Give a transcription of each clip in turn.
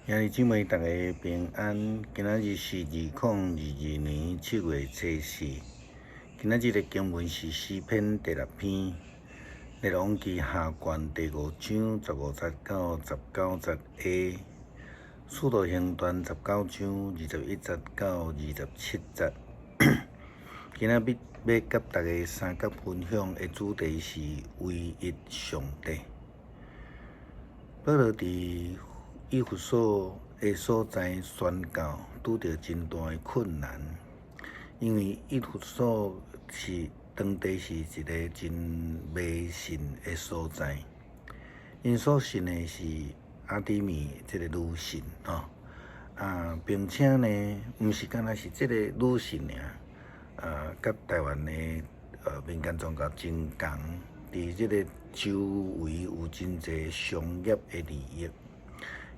兄弟姊妹，大家平安。今仔日是2022年7月初4。今仔日的经文是诗篇第6篇，列王记下卷第5章15节到19节 A，使徒行传19章21节到27节。今仔日要甲大家三角分享的主题是唯一上帝。保罗伫以弗所的所在宣教，拄着真大的困难，因为以弗所当地是一个真迷信的所在，因所信的是阿底米这个女神并且呢，毋是干那是这个女神尔，甲台湾的民间宗教真共，伫这个周围有真侪商业的利益。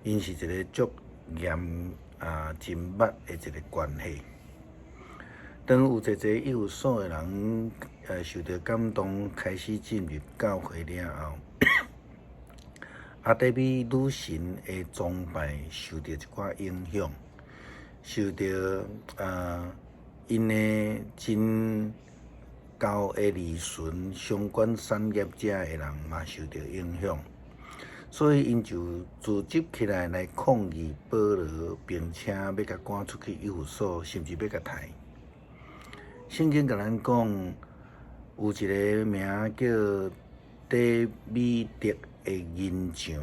因是一个足严真密的一个关系。当有一以弗所的人受到感动，开始进入教会了后，阿底米女神的崇拜受到一寡影响，受到因的真高的利润相关产业者的人嘛受到影响。所以，因就组织起来抗议保罗，并且要甲赶出去以弗所，甚至要甲杀。圣经甲咱讲，有一个名叫底米德的银匠，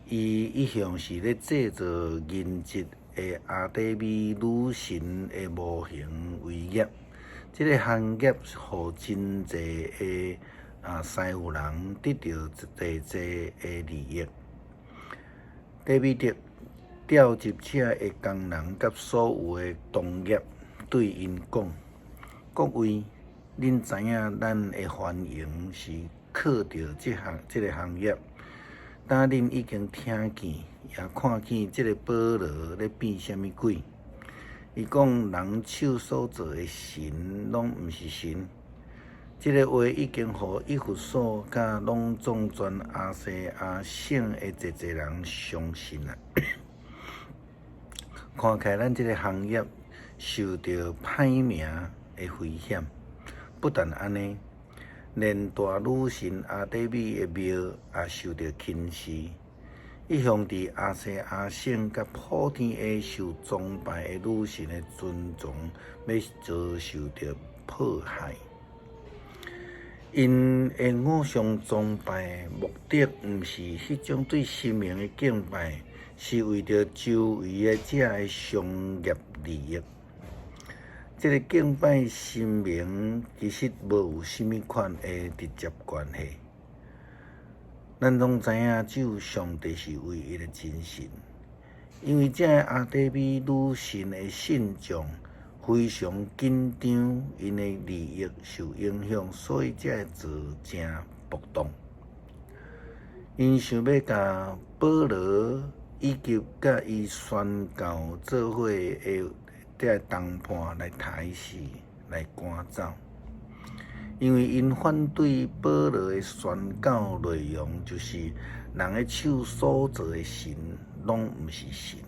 伊一向是咧制作银质的阿底米女神的模型为业。这个行业互真侪的师傅人得到侪的利益。底米德调集车的工人甲所有的同业对因讲：各位，恁知影咱的繁荣是靠着这个行业。当恁已经听见也看见这个保罗咧变什么鬼？伊讲人手所做的神拢毋是神。这个话已经互以弗所甲拢总全亚细亚省的侪人相信了。看起来咱这个行业受到歹名的危险。不但安尼，连大女神阿底米的庙也受到轻视。一向伫亚细亚省甲普天下受崇拜的女神的尊重，要遭受到迫害。因的偶像崇拜目的，毋是迄种对神明的敬拜，是为着周围的遮的商业利益。这个敬拜神明其实无有甚物款的直接关系。咱拢知影，只有上帝是唯一的真神，因为这阿底米女神的信众非常紧张，因的利益受影响，所以才会做正暴动。因想要甲保罗以及甲伊宣教做伙的这同伴来杀死、来赶走，因为因反对保罗的宣教内容，就是人的手所做的神拢毋是神。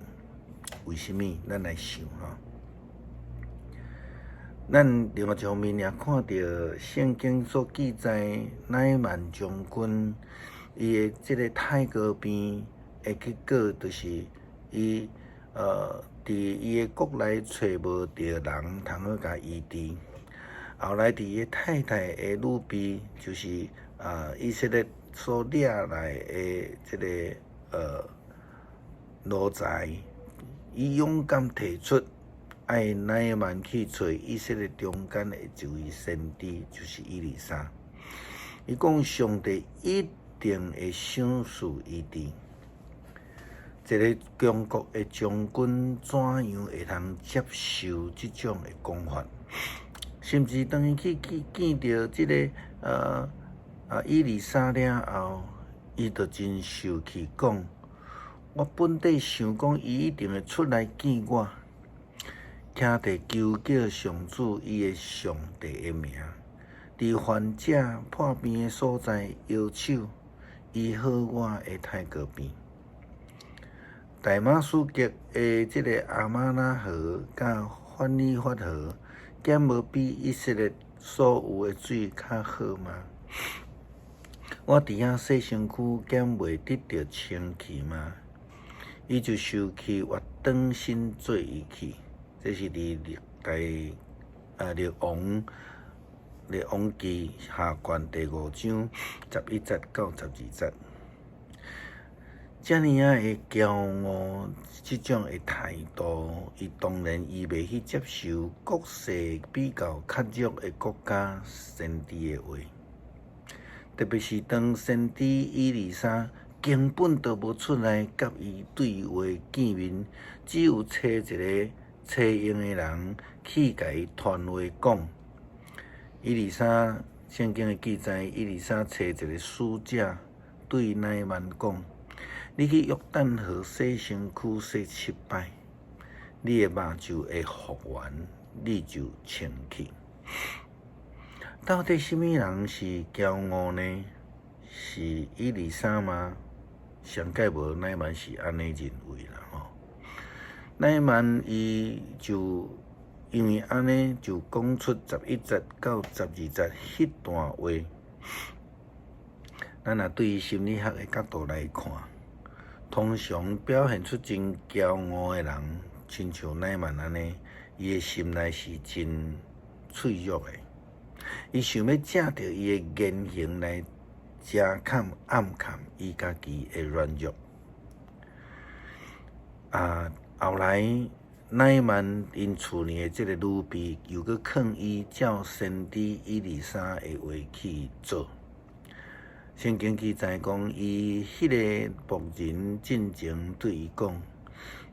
为什么？咱来想咱另外一方面也看到圣经所记载，乃縵将军伊的这个太高边的结果，就是伊伫伊的国内找无到人通好甲医治，后来伫伊太太的女婢，就是以色列所掠来的这个奴才，伊勇敢提出。爱乃縵去找以色列中间的一位先知，就是以利沙。伊讲上帝一定会赏赐医治。一个强国的将军怎样会通接受这种的讲法？甚至当伊去见到这个以利沙了后，伊就真受气，讲我本底想讲伊一定会出来见我。听地求叫上主伊的上帝的名，伫患者破病的所在摇手，医好我的太高病。大马士革的即个阿玛那河甲法里法河，减无比以色列所有的水较好吗？我伫遐洗身躯，减袂得到清气吗？伊就受气，活转身做伊去。这是伫列王记下卷第5章11节到12节。遮尔的骄傲，即种的态度，伊当然伊袂去接受国势比较较弱的国家先知的话，特别是当先知以利沙根本都无出来甲伊对话见面，只有找一个找用的人去甲伊传话讲。以利沙圣经的记载，以利沙找一个使者对乃曼讲。你去约旦河洗身躯洗7摆，你的肉就会复原，你就清气。到底什么人是骄傲呢？是以利沙吗？上界无乃曼是安尼认为啦吼。乃曼伊就因为安尼就讲出11节到12节迄段话。咱若对于心理学的角度来看，通常表现出真骄傲的人，亲像乃曼安尼，伊的心内是真脆弱的。伊想要借着伊的言行来遮掩暗藏伊家己的软弱。后来乃曼因厝里的这个女婢又搁劝伊照先知以利沙的话去做。圣经记载讲，伊迄个仆人进前对伊讲：“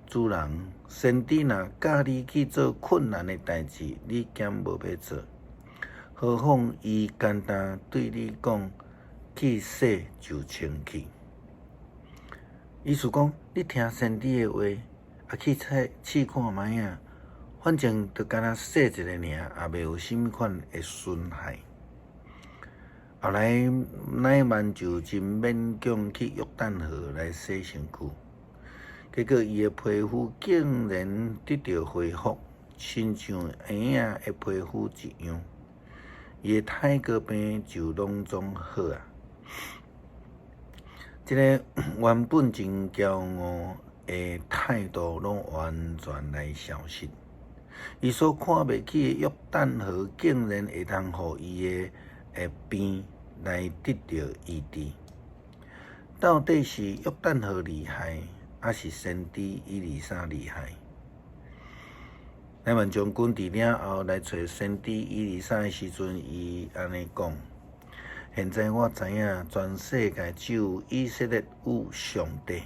主人，先知若教你去做困难的代志，你兼无要做，何况伊简单对你讲去洗就清气。”意思讲，你听先知的话，去试看卖啊，反正就干那洗一个尔，也袂有甚物款的损害。后来乃曼就真勉强去约旦河来洗身躯，结果伊的皮肤竟然得到恢复，亲像婴仔的皮肤一样，伊的胎哥病就拢总好啊。这个原本真骄傲的态度，拢完全来消失。伊所看袂起的约旦河，竟然会通互伊的病来得到医治。到底是约旦河厉害，还是先知以利沙厉害？乃曼将军伫了后来找先知以利沙的时阵，伊安尼讲：现在我知影，全世界只有以色列有上帝，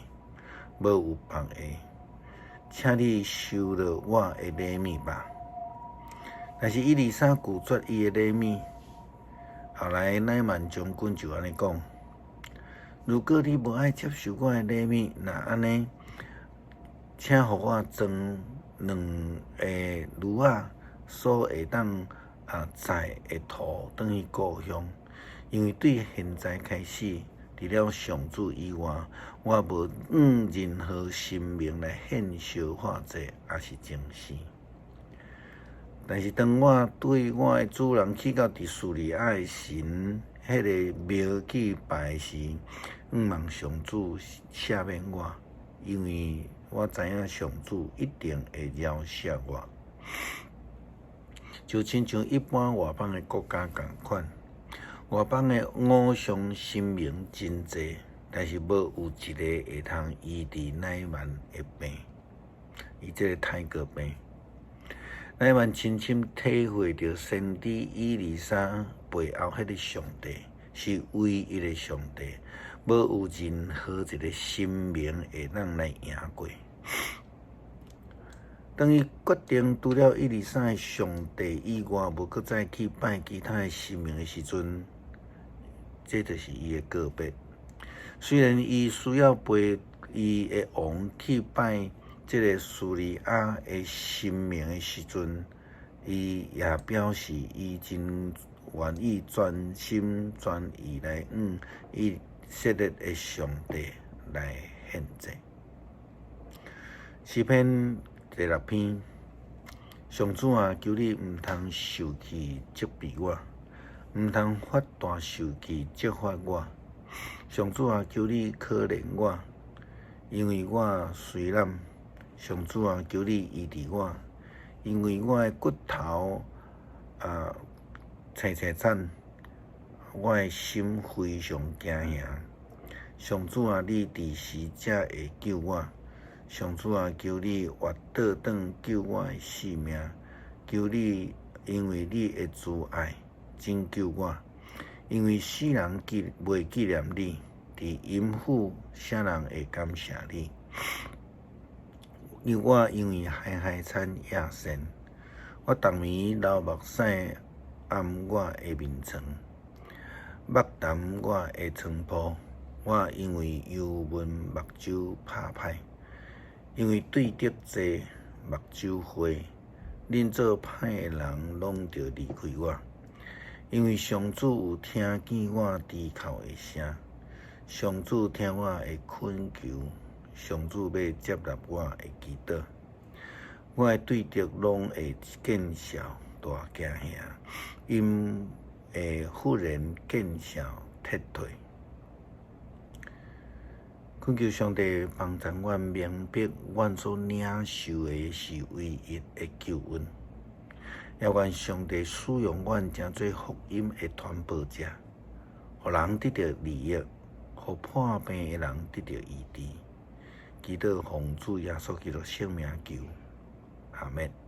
无有别个。请你收了我的礼物吧。但是以利沙拒绝伊的礼物。后来乃曼将军就安尼讲：如果你无爱接受我的礼物，那安尼，请互我装2个驴仔，所会当载的土转去故乡。因为对现在开始，除了上主以外，我无用任何神明来献烧化祭，也是正事。但是当我对我的主人去到伫叙利亚的神迄个庙去拜时，望上主赦免我，因为我知影上主一定会饶恕我。就亲像一般外邦的国家共款，外邦的偶像神明真济，但是无有一个会通医治乃曼的病，伊这个胎哥病。乃曼深深体会到先知以利沙背后迄个上帝是唯一的上帝，无有任何一个神明会当来赢过。当伊决定除了以利沙的上帝以外，无搁再去拜其他的神明的时阵，这就是伊的告别。虽然伊需要陪伊的王去拜这个叙利亚的神明的时阵，伊也表示伊真愿意全心全意来以色列的上帝来献祭。诗篇第6篇，上主啊，求你毋通受气责备我，毋通发大受气责罚我。上主啊，求你可怜我，因为我虽懒。上主啊，求你医治我，因为我的骨头青惨，我的心非常惊吓。上主啊，你伫时才会救我。上主啊，求你活倒转救我的性命。求你，因为你的慈爱拯救我。因为世人袂纪念你，伫阴府啥人会感谢你？我因为海产野生，我逐暝流目屎暗我的面床，目淡我的床铺。我因为忧闷目睭拍歹，因为对得济目睭花，恁做歹的人拢着离开我。因为上主有听见我低哭的声，上主听我的恳求，上主要接纳我的祈祷。我的对敌拢会见笑大惊吓，因会忽然见笑撤退。恳求上帝帮助阮明白，阮所领受的是唯一的救恩。也愿上帝使用阮成做福音的传播者，互人得到利益，互破病的人得到医治。祈祷奉主耶稣基督圣名求，阿们。